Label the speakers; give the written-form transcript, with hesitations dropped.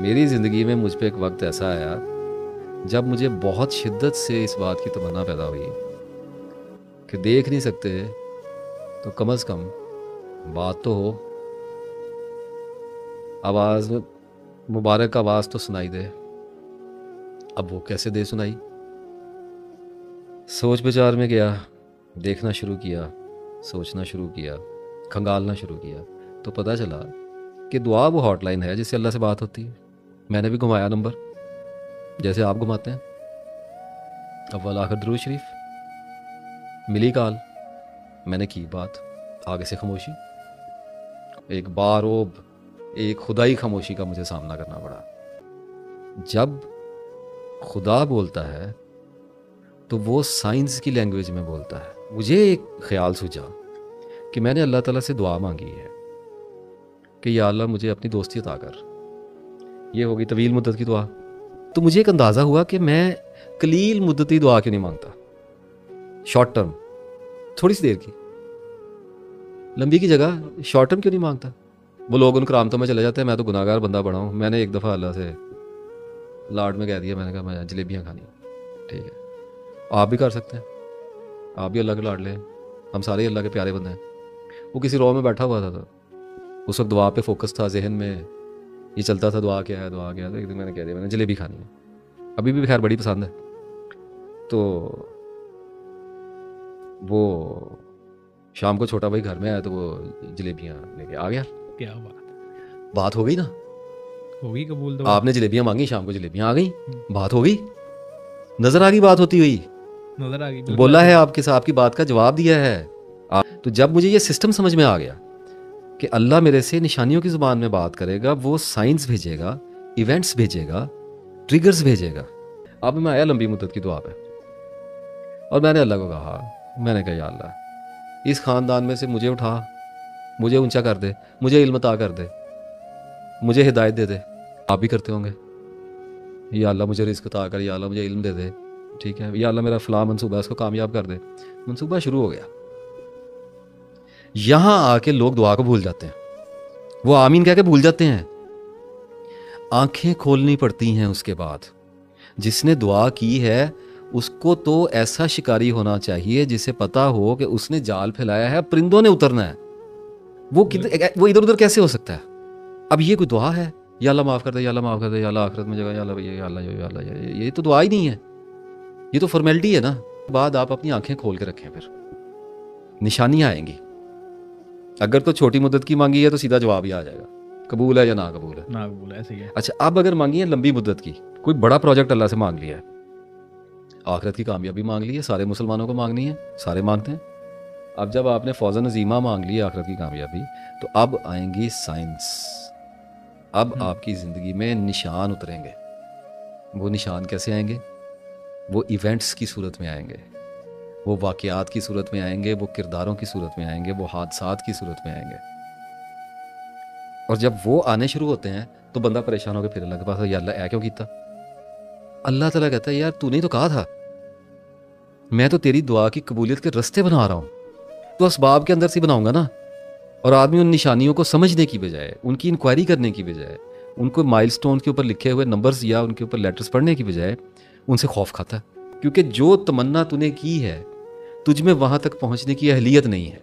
Speaker 1: میری زندگی میں مجھ پہ ایک وقت ایسا آیا جب مجھے بہت شدت سے اس بات کی تمنا پیدا ہوئی کہ دیکھ نہیں سکتے تو کم از کم بات تو ہو، آواز مبارک آواز تو سنائی دے۔ اب وہ کیسے دے سنائی؟ سوچ بچار میں گیا، دیکھنا شروع کیا، سوچنا شروع کیا، کھنگالنا شروع کیا، تو پتہ چلا کہ دعا وہ ہاٹ لائن ہے جس سے اللہ سے بات ہوتی ہے۔ میں نے بھی گھمایا نمبر جیسے آپ گھماتے ہیں، اول آخر درود شریف، ملی کال، میں نے کی بات، آگے سے خاموشی، ایک باروب ایک خدائی خاموشی کا مجھے سامنا کرنا پڑا۔ جب خدا بولتا ہے تو وہ سائنس کی لینگویج میں بولتا ہے۔ مجھے ایک خیال سوچا کہ میں نے اللہ تعالیٰ سے دعا مانگی ہے کہ یا اللہ مجھے اپنی دوستی عطا کر، یہ ہوگی طویل مدت کی دعا۔ تو مجھے ایک اندازہ ہوا کہ میں قلیل مدتی دعا کیوں نہیں مانگتا، شارٹ ٹرم، تھوڑی سی دیر کی، لمبی کی جگہ شارٹ ٹرم کیوں نہیں مانگتا۔ وہ لوگ ان کرامتوں میں چلے جاتے ہیں، میں تو گناہ گار بندہ بڑا ہوں۔ میں نے ایک دفعہ اللہ سے لاڈ میں کہہ دیا، میں نے کہا میں جلیبیاں کھانی، ٹھیک ہے، آپ بھی کر سکتے ہیں، آپ بھی اللہ کے لاڈ لیں، ہم سارے اللہ کے پیارے بندے ہیں۔ وہ کسی رو میں بیٹھا ہوا تھا تو اس وقت دعا پہ فوکس تھا، ذہن میں یہ چلتا تھا دعا کیا ہے دعا کیا ہے۔ تو ایک دن میں نے کہہ دیا میں نے جلیبی کھانی ہے، ابھی بھی خیر بڑی پسند ہے۔ تو وہ شام کو چھوٹا بھائی گھر میں آیا تو وہ جلیبیاں لے کے آ گیا۔
Speaker 2: کیا
Speaker 1: بات ہو گئی نا،
Speaker 2: ہوگی قبول تو
Speaker 1: آپ نے جلیبیاں مانگی، شام کو جلیبیاں آ گئی، بات ہو گئی، نظر آ گئی بات ہوتی ہوئی،
Speaker 2: نظر آ گئی،
Speaker 1: بولا ہے آپ کے ساتھ، آپ کی بات کا جواب دیا ہے۔ تو جب مجھے یہ سسٹم سمجھ میں آ گیا کہ اللہ میرے سے نشانیوں کی زبان میں بات کرے گا، وہ سائنس بھیجے گا، ایونٹس بھیجے گا، ٹریگرز بھیجے گا۔ اب میں آیا لمبی مدت کی دعا پہ، اور میں نے اللہ کو کہا، میں نے کہا یا اللہ اس خاندان میں سے مجھے اٹھا، مجھے اونچا کر دے، مجھے علم عطا کر دے، مجھے ہدایت دے دے۔ آپ بھی کرتے ہوں گے، یا اللہ مجھے رزق عطا کر، یا اللہ مجھے علم دے دے، ٹھیک ہے، یا اللہ میرا فلاں منصوبہ ہے اس کو کامیاب کر دے۔ منصوبہ شروع ہو گیا۔ یہاں آ کے لوگ دعا کو بھول جاتے ہیں، وہ آمین کہہ کے بھول جاتے ہیں۔ آنکھیں کھولنی پڑتی ہیں اس کے بعد۔ جس نے دعا کی ہے اس کو تو ایسا شکاری ہونا چاہیے جسے پتا ہو کہ اس نے جال پھیلایا ہے، پرندوں نے اترنا ہے۔ وہ ادھر ادھر کیسے ہو سکتا ہے؟ اب یہ کوئی دعا ہے؟ یا اللہ معاف کر دے، یا اللہ معاف کر دے، یا اللہ آخرت میں جگہ، یا اللہ یا اللہ یا اللہ، یہ تو دعا ہی نہیں ہے، یہ تو فارمیلٹی ہے نا۔ بعد آپ اپنی آنکھیں کھول کے رکھیں، پھر نشانیاں آئیں گی۔ اگر تو چھوٹی مدت کی مانگی ہے تو سیدھا جواب ہی آ جائے گا، قبول ہے یا نا قبول ہے۔
Speaker 2: نا قبول ہے، ایسے ہی ہے۔
Speaker 1: اچھا اب اگر مانگی ہے لمبی مدت کی، کوئی بڑا پروجیکٹ اللہ سے مانگ لیا ہے، آخرت کی کامیابی مانگ لی ہے، سارے مسلمانوں کو مانگنی ہے، سارے مانگتے ہیں۔ اب جب آپ نے فوزن عظیمہ مانگ لی آخرت کی کامیابی، تو اب آئیں گی سائنس۔ اب آپ کی زندگی میں نشان اتریں گے۔ وہ نشان کیسے آئیں گے؟ وہ ایونٹس کی صورت میں آئیں گے، وہ واقعات کی صورت میں آئیں گے، وہ کرداروں کی صورت میں آئیں گے، وہ حادثات کی صورت میں آئیں گے۔ اور جب وہ آنے شروع ہوتے ہیں تو بندہ پریشان ہو کے پھر اللہ کے پاس، یا اللہ اے کیوں کیتا؟ اللہ تعالیٰ کہتا ہے یار تو نے تو کہا تھا، میں تو تیری دعا کی قبولیت کے رستے بنا رہا ہوں، تو اسباب کے اندر سے بناؤں گا نا۔ اور آدمی ان نشانیوں کو سمجھنے کی بجائے، ان کی انکوائری کرنے کی بجائے، ان کو مائل سٹون کے اوپر لکھے ہوئے نمبرز یا ان کے اوپر لیٹرز پڑھنے کی بجائے ان سے خوف کھاتا ہے، کیونکہ جو تمنا تو نے کی ہے تجھ میں وہاں تک پہنچنے کی اہلیت نہیں ہے۔